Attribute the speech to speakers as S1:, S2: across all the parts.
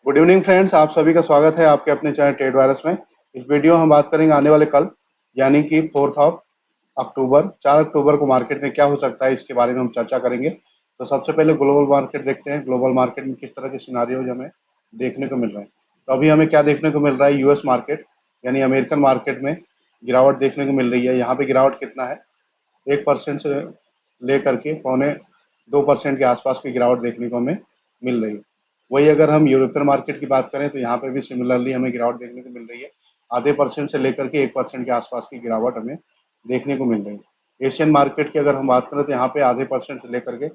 S1: Good evening friends, आप सभी का स्वागत है आपके अपने चैनल ट्रेड वायरस में। इस वीडियो हम बात करेंगे आने वाले कल यानी कि 4 ऑफ अक्टूबर 4 अक्टूबर को मार्केट में क्या हो सकता है, इसके बारे में हम चर्चा करेंगे। तो सबसे पहले ग्लोबल मार्केट देखते हैं, ग्लोबल मार्केट में किस तरह के सिनारियोज हमें देखने को मिल रहे हैं। तो अभी हमें क्या देखने को मिल रहा है, यूएस मार्केट यानी अमेरिकन मार्केट में गिरावट देखने को मिल रही है। यहाँ पे गिरावट कितना है, 1% से लेकर के 1.25-2% के आसपास की गिरावट देखने को हमें मिल रही है। वही अगर हम यूरोपियन मार्केट की बात करें तो यहाँ पे भी सिमिलरली हमें गिरावट देखने को मिल रही है। आधे परसेंट से लेकर के 1% के आसपास की गिरावट हमें देखने को मिल रही है। एशियन मार्केट की अगर हम बात करें तो यहाँ पे आधे परसेंट से लेकर के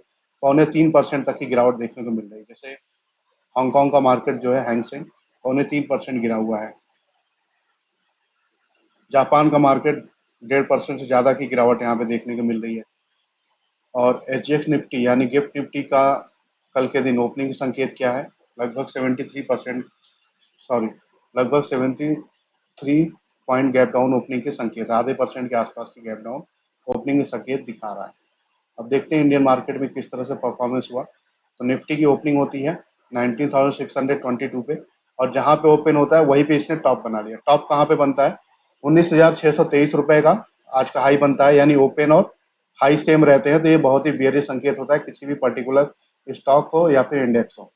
S1: 2.25-3% तक की गिरावट देखने को मिल रही है। जैसे हांगकांग का मार्केट जो है हैंगसेंग 2.25% गिरा हुआ है। जापान का मार्केट 1.5% से ज़्यादा की गिरावट यहाँ पे देखने को मिल रही है। और एचजीएक्स निफ्टी यानी गिफ्ट निफ्टी का कल के दिन ओपनिंग की संकेत क्या है, लगभग 73%, सॉरी, लगभग 73 पॉइंट गैप डाउन ओपनिंग के संकेत, आधे परसेंट के आसपास की गैप डाउन ओपनिंग के संकेत दिखा रहा है। अब देखते हैं इंडियन मार्केट में किस तरह से परफॉर्मेंस हुआ। तो निफ्टी की ओपनिंग होती है 19,622 पे, और जहां पे ओपन होता है वहीं पे इसने टॉप बना लिया। टॉप कहाँ पे बनता है, 19,623 रुपए का आज का हाई बनता है। यानी ओपन और हाई सेम रहते हैं तो ये बहुत ही बेयरिश संकेत होता है, किसी भी पर्टिकुलर स्टॉक हो या फिर इंडेक्स हो।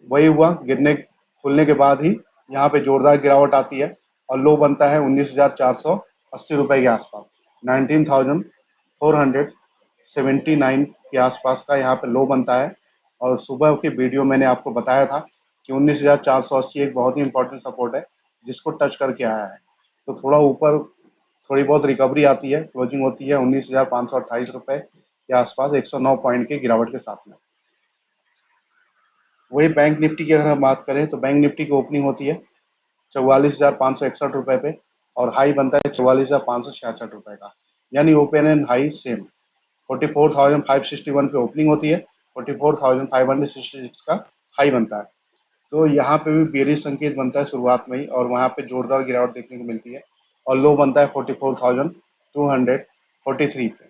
S1: वही हुआ, गिरने खुलने के बाद ही यहाँ पे जोरदार गिरावट आती है और लो बनता है 19,480 रुपए के आसपास, 19,479 के आसपास का यहाँ पे लो बनता है। और सुबह की वीडियो मैंने आपको बताया था कि 19,480 एक बहुत ही इंपॉर्टेंट सपोर्ट है जिसको टच करके आया है। तो थोड़ा ऊपर थोड़ी बहुत रिकवरी आती है, क्लोजिंग होती है 19,528 रुपए के आसपास 109 पॉइंट के गिरावट के साथ में। वही बैंक निफ्टी की अगर हम बात करें तो बैंक निफ्टी की ओपनिंग होती है 44,561 रुपए पे और हाई बनता है 44,566 रुपए का। यानी ओपन एंड हाई सेम। 44,561 पे ओपनिंग होती है, 44,566 का हाई बनता है। तो यहाँ पे भी बेरिश संकेत बनता है शुरुआत में ही, और वहाँ पे जोरदार गिरावट देखने को मिलती है और लो बनता है 44,243 पे।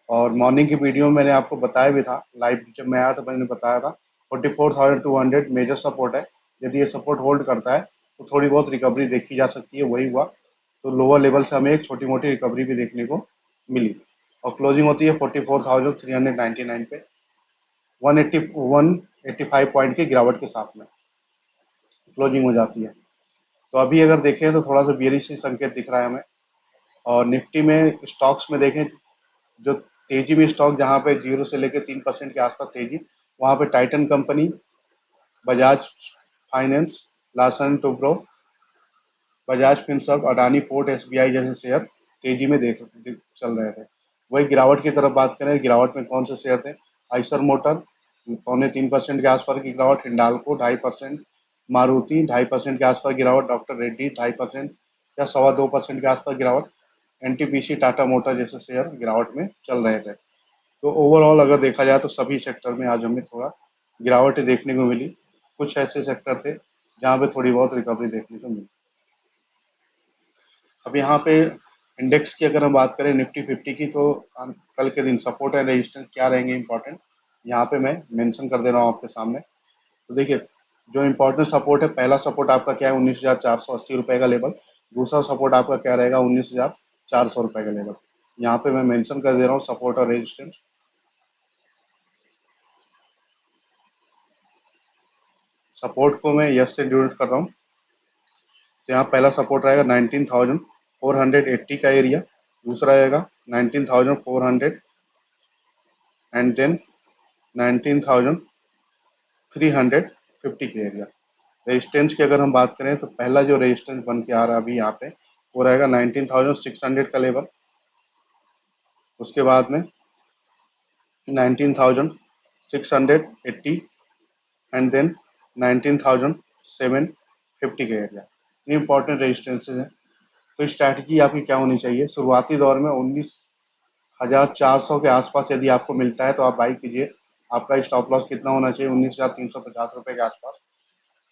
S1: और मॉर्निंग की वीडियो में मैंने आपको बताया भी था, लाइव जब मैं आया था मैंने बताया था 44,200 मेजर सपोर्ट है। यदि ये सपोर्ट होल्ड करता है तो थोड़ी बहुत रिकवरी देखी जा सकती है। वही हुआ, तो लोअर लेवल से हमें एक छोटी मोटी रिकवरी भी देखने को मिली और क्लोजिंग होती है 44,399 पे, 185 पॉइंट की गिरावट के साथ में क्लोजिंग हो जाती है। तो अभी अगर देखें तो थोड़ा सा बेरिश संकेत दिख रहा है हमें। और निफ्टी में स्टॉक्स में देखें, जो तेजी में स्टॉक जहां पे 0 से लेकर 3% के आसपास तेजी, वहां पे Titan company, Bajaj finance, Larsen Toubro, Bajaj Finserv, Adani port, SBI जैसे शेयर तेजी में चल रहे थे। वही गिरावट की तरफ बात करें, गिरावट में कौन से शेयर थे, आइसर मोटर 2.25% के आसपास की गिरावट, हिंडाल्को 2.5%, मारुति 2.5% के आसपास गिरावट, डॉक्टर रेड्डी 2.5% या 2.25% के आसपास गिरावट, एनटीपीसी, टाटा मोटर जैसे शेयर गिरावट में चल रहे थे। तो ओवरऑल अगर देखा जाए तो सभी सेक्टर में आज हमें थोड़ा गिरावट देखने को मिली। कुछ ऐसे सेक्टर थे जहाँ पे थोड़ी बहुत रिकवरी देखने को मिली। अब यहाँ पे इंडेक्स की अगर हम बात करें निफ्टी 50 की, तो कल के दिन सपोर्ट एंड रेजिस्टेंस क्या रहेंगे इंपॉर्टेंट, यहाँ पे मैं मेंशन कर दे रहा हूँ आपके सामने। तो देखिए, जो इंपॉर्टेंट सपोर्ट है, पहला सपोर्ट आपका क्या है, 19,480 रुपए का लेवल। दूसरा सपोर्ट आपका क्या रहेगा, 19,400 रुपए का लेवल। यहाँ पे मैं मेंशन कर दे रहा हूँ सपोर्ट और रेजिस्टेंस। सपोर्ट को मैं यस से डिनोट कर रहा हूँ। तो यहाँ पहला सपोर्ट रहेगा 19,480 का एरिया, दूसरा रहेगा 19,400 एंड देन 19,350 के एरिया। रेजिस्टेंस की अगर हम बात करें तो पहला जो रेजिस्टेंस बन के आ रहा है अभी यहाँ पे, वो रहेगा 19,600 का लेवल। उसके बाद में 19,680 एंड देन 19,750 के एरिया। ये इंपॉर्टेंट रेजिस्टेंसेज हैं। तो स्ट्रैटेजी आपकी क्या होनी चाहिए, शुरुआती दौर में 19,400 के आसपास यदि आपको मिलता है तो आप बाई कीजिए। आपका स्टॉप लॉस कितना होना चाहिए, 19,350 रुपए के आसपास।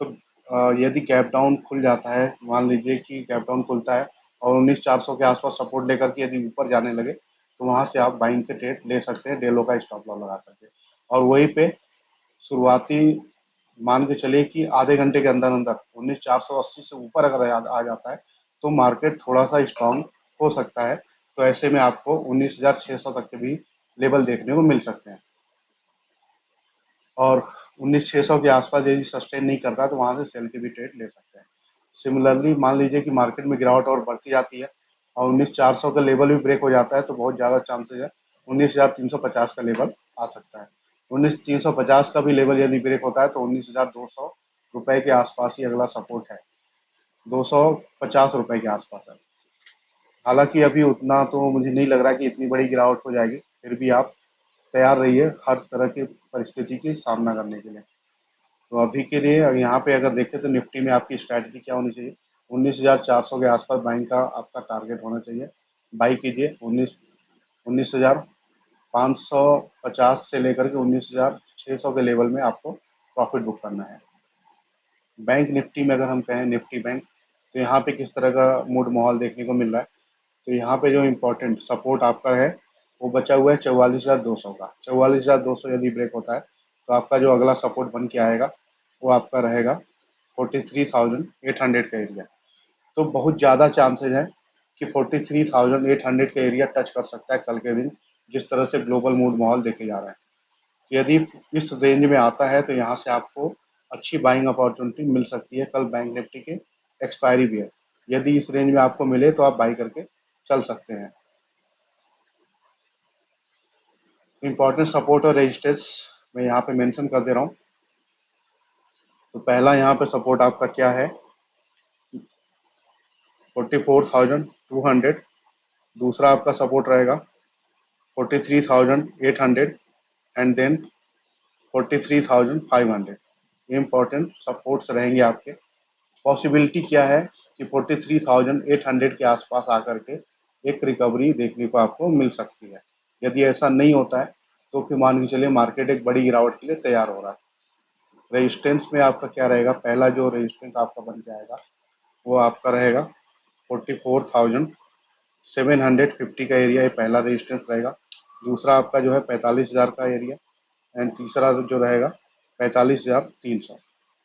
S1: तो यदि गैप डाउन खुल जाता है, मान लीजिए कि गैप डाउन खुलता है और 19,400 के आसपास सपोर्ट लेकर के यदि ऊपर जाने लगे, तो वहां से आप बाइंग के ट्रेड ले सकते हैं, डे लो का स्टॉप लॉस लगा करके। और वहीं पे शुरुआती मान के चलिए कि आधे घंटे के अंदर अंदर 19,480 से ऊपर अगर आ जाता है तो मार्केट थोड़ा सा स्ट्रांग हो सकता है। तो ऐसे में आपको 19,600 तक के भी लेवल देखने को मिल सकते हैं, और 19,600 के आसपास यदि सस्टेन नहीं करता तो वहां से सेल के भी ट्रेड ले सकते हैं। सिमिलरली मान लीजिए कि मार्केट में गिरावट और बढ़ती जाती है और 19,400 का लेवल भी ब्रेक हो जाता है तो बहुत ज़्यादा चांसेस है 19,350 का लेवल आ सकता है। 19,350 का भी लेवल यदि ब्रेक होता है तो 19,200 रुपए के आसपास ही अगला सपोर्ट है, 250 रुपए के आसपास है। हालांकि अभी उतना तो मुझे नहीं लग रहा कि इतनी बड़ी गिरावट हो जाएगी, फिर भी आप तैयार रहिए हर तरह की परिस्थिति की सामना करने के लिए। तो अभी के लिए यहाँ पे अगर देखें तो निफ्टी में आपकी स्ट्रैटेजी क्या होनी चाहिए? 19,400 के आसपास बाइंग का आपका टारगेट होना चाहिए। बाई कीजिए 19,550 से लेकर के 19,600 के लेवल में आपको प्रॉफिट बुक करना है। बैंक निफ्टी में अगर हम कहें निफ्टी बैंक, तो यहाँ पे किस तरह का मूड माहौल देखने को मिल रहा है? तो यहाँ पे जो इम्पोर्टेंट सपोर्ट आपका है वो बचा हुआ है 44,200 का। 44,200 यदि ब्रेक होता है तो आपका जो अगला सपोर्ट बन के आएगा वो आपका रहेगा 43,800 का एरिया। तो बहुत ज़्यादा चांसेस है कि 43,800 का एरिया टच कर सकता है कल के दिन, जिस तरह से ग्लोबल मूड माहौल देखे जा रहा है। यदि इस रेंज में आता है तो यहाँ से आपको अच्छी बाइंग अपॉर्चुनिटी मिल सकती है। कल बैंक निफ्टी के एक्सपायरी भी है, यदि इस रेंज में आपको मिले तो आप बाई करके चल सकते हैं। इंपॉर्टेंट सपोर्ट और रेजिस्टेंस मैं यहाँ पे मेंशन कर दे रहा हूँ। तो पहला यहाँ पे सपोर्ट आपका क्या है? 44,200। दूसरा आपका सपोर्ट रहेगा 43,800 एंड देन 43,500। ये इंपॉर्टेंट सपोर्ट्स रहेंगे आपके। पॉसिबिलिटी क्या है कि 43,800 के आसपास आकर के एक रिकवरी देखने को आपको मिल सकती है। यदि ऐसा नहीं होता है तो फिर मान के चलिए मार्केट एक बड़ी गिरावट के लिए तैयार हो रहा है। रेजिस्टेंस में आपका क्या रहेगा? पहला जो रेजिस्टेंस आपका बन जाएगा वो आपका रहेगा 44,750 का एरिया, ये पहला रेजिस्टेंस रहेगा। दूसरा आपका जो है 45,000 का एरिया एंड तीसरा जो रहेगा 45,300।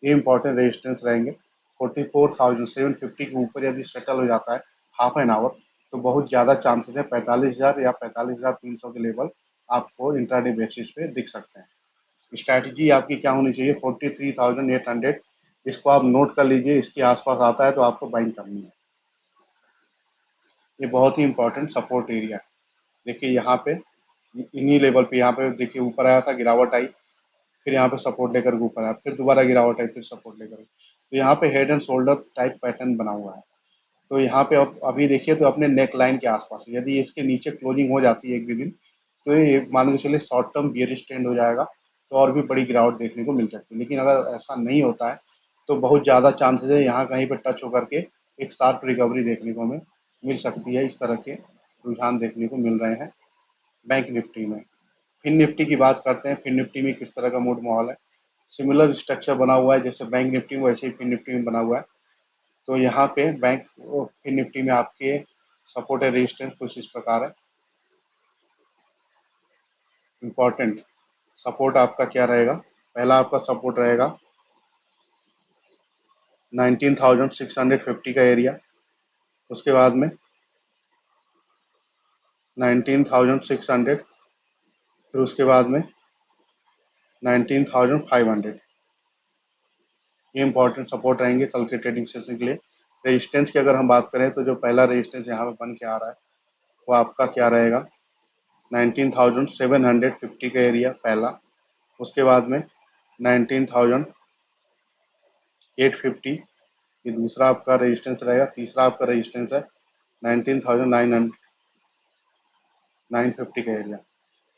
S1: ये इंपॉर्टेंट रेजिस्टेंस रहेंगे। 44,750 के ऊपर यदि सेटल हो जाता है हाफ एन आवर तो बहुत ज़्यादा चांसेस है 45,000 या 45,300 के लेवल आपको इंट्राडे बेसिस पे दिख सकते हैं। स्ट्रैटेजी आपकी क्या होनी चाहिए? 43,800, इसको आप नोट कर लीजिए। इसके आसपास आता है तो आपको बाइंग करनी है। ये बहुत ही इंपॉर्टेंट सपोर्ट एरिया है। देखिए यहाँ पे इन्हीं लेवल पे, यहाँ पे देखिए ऊपर आया था, गिरावट आई, फिर यहाँ पे सपोर्ट लेकर के ऊपर आया, फिर दोबारा गिरावट आई, फिर सपोर्ट लेकर। तो यहाँ पे head and shoulder type pattern बना हुआ है। तो यहाँ पे अभी देखिए तो अपने नेक लाइन के आसपास यदि इसके नीचे क्लोजिंग हो जाती है एक भी दिन तो ये मान के चलिए शॉर्ट टर्म बियरिश ट्रेंड हो जाएगा, तो और भी बड़ी गिरावट देखने को मिल सकती है। लेकिन अगर ऐसा नहीं होता है तो बहुत ज़्यादा चांसेस है यहाँ कहीं पर टच होकर के एक शार्प रिकवरी देखने को हमें मिल सकती है। इस तरह के रुझान देखने को मिल रहे हैं बैंक निफ्टी में। फिन निफ्टी की बात करते हैं। फिन निफ्टी में किस तरह का मूड माहौल है? सिमिलर स्ट्रक्चर बना हुआ है जैसे बैंक निफ्टी में, वैसे ही फिन निफ्टी में बना हुआ है। तो यहाँ पे बैंक फिन निफ्टी में आपके सपोर्ट एंड रेजिस्टेंस कुछ इस प्रकार है। इम्पोर्टेंट सपोर्ट आपका क्या रहेगा? पहला आपका सपोर्ट रहेगा 19,650 का एरिया, उसके बाद में 19,600, फिर उसके बाद में 19,500। ये इंपॉर्टेंट सपोर्ट रहेंगे कल के ट्रेडिंग सेशन के लिए। रेजिस्टेंस की अगर हम बात करें तो जो पहला रेजिस्टेंस यहाँ पे बन के आ रहा है वो आपका क्या रहेगा? 19,750 का एरिया पहला, उसके बाद में 19,850, ये दूसरा आपका रेजिस्टेंस रहेगा। तीसरा आपका रेजिस्टेंस है 19,950 का एरिया,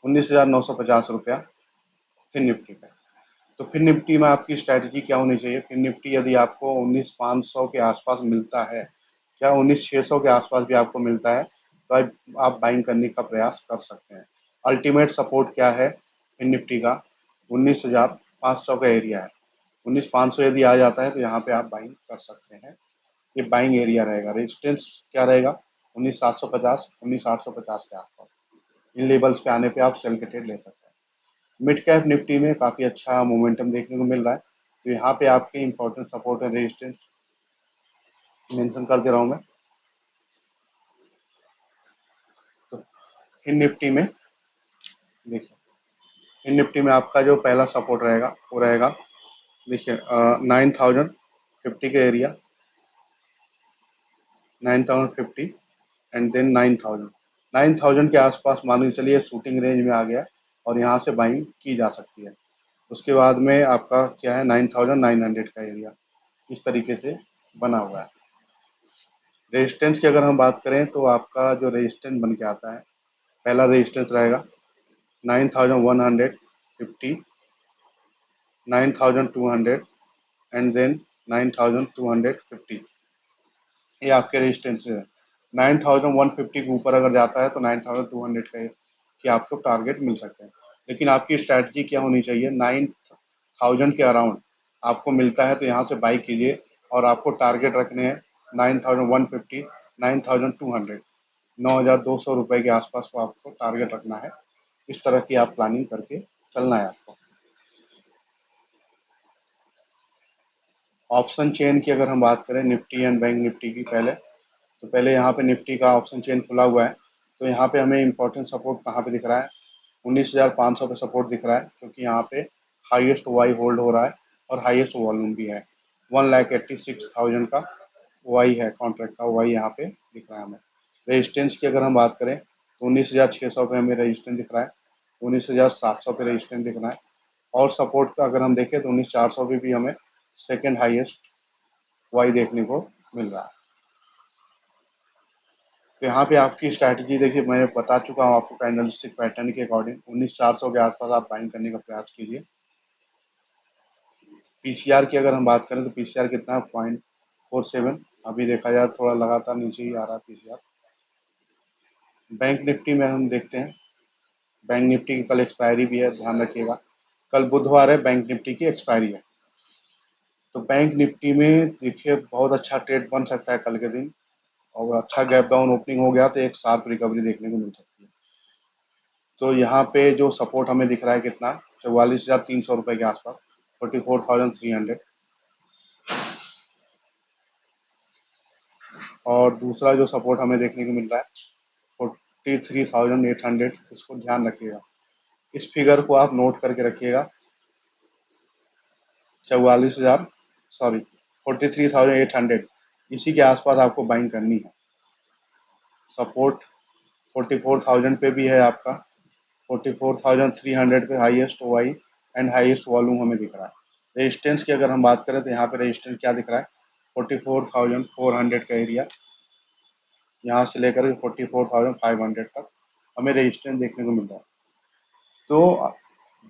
S1: 19,950 रुपया फिन निफ्टी का। तो फिन निफ्टी में आपकी स्ट्रैटेजी क्या होनी चाहिए? फिन निफ्टी यदि आपको 19,500 के आसपास मिलता है, क्या 19,600 के आसपास भी आपको मिलता है तो आप बाइंग करने का प्रयास कर सकते हैं। अल्टीमेट सपोर्ट क्या है फिन निफ्टी का? 19,500 का एरिया है। 19,500 यदि आ जाता है तो यहाँ पे आप बाइंग कर सकते हैं। ये बाइंग एरिया रहेगा। रेजिस्टेंस क्या रहेगा? 19,750, 19,850 के आसपास। इन लेवल्स पे आने पे आप सेल के ट्रेड ले सकते हैं। मिड कैप निफ्टी में काफ़ी अच्छा मोमेंटम देखने को मिल रहा है। तो यहाँ पे आपके important support and resistance mention कर दे रहा हूँ मैं। तो इन निफ्टी में देखिए, इन निफ्टी में आपका जो पहला सपोर्ट रहेगा वो रहेगा, देखिए 9050 के एरिया, 9050 एंड देन 9000। 9000 के आसपास मान के चलिए शूटिंग रेंज में आ गया और यहाँ से बाइंग की जा सकती है। उसके बाद में आपका क्या है, 9900 का एरिया इस तरीके से बना हुआ है। रेजिस्टेंस की अगर हम बात करें तो आपका जो रेजिस्टेंस बन के आता है, पहला रेजिस्टेंस रहेगा 9150, 9200 एंड देन 9250। ये आपके रेजिस्टेंस है। 9150 के ऊपर अगर जाता है तो 9200 का कि आपको टारगेट मिल सकते हैं। लेकिन आपकी स्ट्रैटेजी क्या होनी चाहिए, 9000 के अराउंड आपको मिलता है तो यहाँ से बाई कीजिए, और आपको टारगेट रखने हैं 9150, 9200, 9200 रुपये के आसपास को आपको टारगेट रखना है। इस तरह की आप प्लानिंग करके चलना है आपको। ऑप्शन चेन की अगर हम बात करें निफ्टी एंड बैंक निफ्टी की, तो पहले यहाँ पे निफ्टी का ऑप्शन चेन खुला हुआ है। तो यहाँ पे हमें इंपॉर्टेंट सपोर्ट कहाँ पे दिख रहा है, 19,500 पे सपोर्ट दिख रहा है, क्योंकि यहाँ पे हाईएस्ट वाई होल्ड हो रहा है और हाईएस्ट वॉल्यूम भी है। 1,86,000 का वाई है, कॉन्ट्रैक्ट का वाई यहाँ पे दिख रहा है हमें। रेजिस्टेंस की अगर हम बात करें तो 19,600 पे हमें रेजिस्टेंस दिख रहा है, 19,700 पे रेजिस्टेंस दिख रहा है। और सपोर्ट का अगर हम देखें तो 19,400 पे भी हमें सेकेंड हाईएस्ट वाई देखने को मिल रहा है। तो यहाँ पे आपकी स्ट्रैटेजी देखिए, मैं बता चुका हूँ आपको कैंडलस्टिक पैटर्न के अकॉर्डिंग 19,400 के आसपास आप बाइंग करने का प्रयास कीजिए। पीसीआर की अगर हम बात करें तो पीसीआर कितना है, 0.47। अभी देखा जाए थोड़ा लगातार नीचे ही आ रहा है पीसीआर। बैंक निफ्टी में हम देखते हैं, बैंक निफ्टी की कल एक्सपायरी भी है, ध्यान रखिएगा। कल बुधवार है, बैंक निफ्टी की एक्सपायरी है। तो बैंक निफ्टी में देखिए बहुत अच्छा ट्रेड बन सकता है कल के दिन, और अच्छा गैप डाउन ओपनिंग हो गया तो एक शार्प रिकवरी देखने को मिल सकती है। तो यहाँ पे जो सपोर्ट हमें दिख रहा है कितना, 44,300 रुपये के आसपास, 44,300। और दूसरा जो सपोर्ट हमें देखने को मिल रहा है 43,800, इसको ध्यान रखिएगा। इस फिगर को आप नोट करके रखिएगा, 44,000 सॉरी 43,800, इसी के आसपास आपको बाइंग करनी है। सपोर्ट 44,000 पे भी है आपका, 44,300 पे highest Y and highest volume हमें दिख रहा है। रेजिस्टेंस की अगर हम बात करें तो यहाँ पे रेजिस्टेंस क्या दिख रहा है, 44,400 का एरिया, यहाँ से लेकर 44,500 तक हमें रेजिस्टेंस देखने को मिल रहा है। तो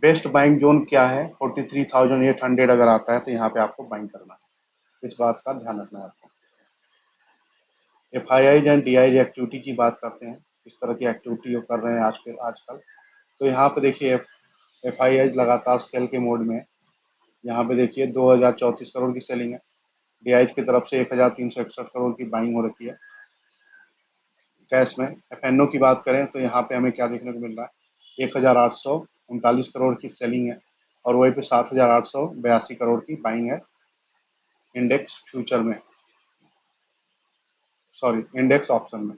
S1: बेस्ट बाइंग जोन क्या है, 43,800 अगर आता है तो यहाँ पे आपको बाइंग करना है, इस बात का ध्यान रखना है आपको। एफआईआईज एंड डीआईज एक्टिविटी की बात करते हैं, किस तरह की एक्टिविटी कर रहे हैं आजकल। तो यहाँ पे देखिए एफआईआईज लगातार सेल के मोड में है। यहाँ पे देखिए 2,034 करोड़ की सेलिंग है, डीआईज की तरफ से 1,361 करोड़ की बाइंग हो रखी है। कैश में एफएनओ की बात करें तो यहाँ पे हमें क्या देखने को मिल रहा है, 1,839 करोड़ की सेलिंग है, और वहीं पे 7,882 करोड़ की बाइंग है इंडेक्स फ्यूचर में, सॉरी इंडेक्स ऑप्शन में।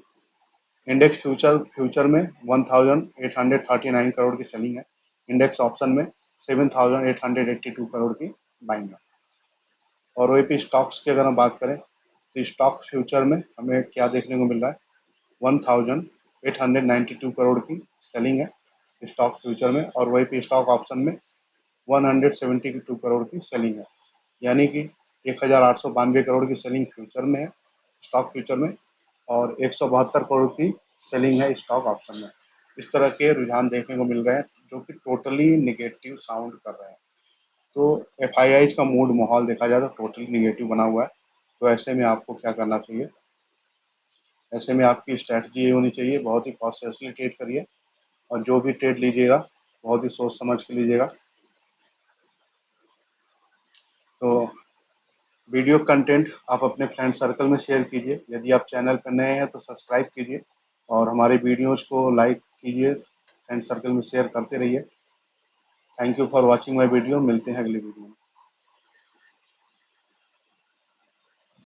S1: इंडेक्स फ्यूचर में 1,839 करोड़ की सेलिंग है, इंडेक्स ऑप्शन में 7,882 करोड़ की बाइंग है। और वहीं पे स्टॉक्स की अगर हम बात करें तो स्टॉक फ्यूचर में हमें क्या देखने को मिल रहा है, 1,892 करोड़ की सेलिंग है स्टॉक फ्यूचर में, और वहीं पे स्टॉक ऑप्शन में 172 करोड़ की सेलिंग है। यानी कि 1,892 करोड़ की सेलिंग फ्यूचर में है, स्टॉक फ्यूचर में, और 172 करोड़ की सेलिंग है स्टॉक ऑप्शन में। इस तरह के रुझान देखने को मिल रहे हैं जो कि टोटली निगेटिव साउंड कर रहे हैं। तो एफआईआई का मूड माहौल देखा जाए तो टोटली निगेटिव बना हुआ है। तो ऐसे में आपको क्या करना चाहिए, ऐसे में आपकी स्ट्रैटेजी ये होनी चाहिए, बहुत ही कॉन्शियसली ट्रेड करिए, और जो भी ट्रेड लीजिएगा बहुत ही सोच समझ के लीजिएगा। तो वीडियो कंटेंट आप अपने फ्रेंड सर्कल में शेयर कीजिए, यदि आप चैनल पर नए हैं तो सब्सक्राइब कीजिए, और हमारे वीडियोज़ को लाइक कीजिए, फ्रेंड सर्कल में शेयर करते रहिए। Thank you for watching my video, मिलते हैं अगली वीडियो में।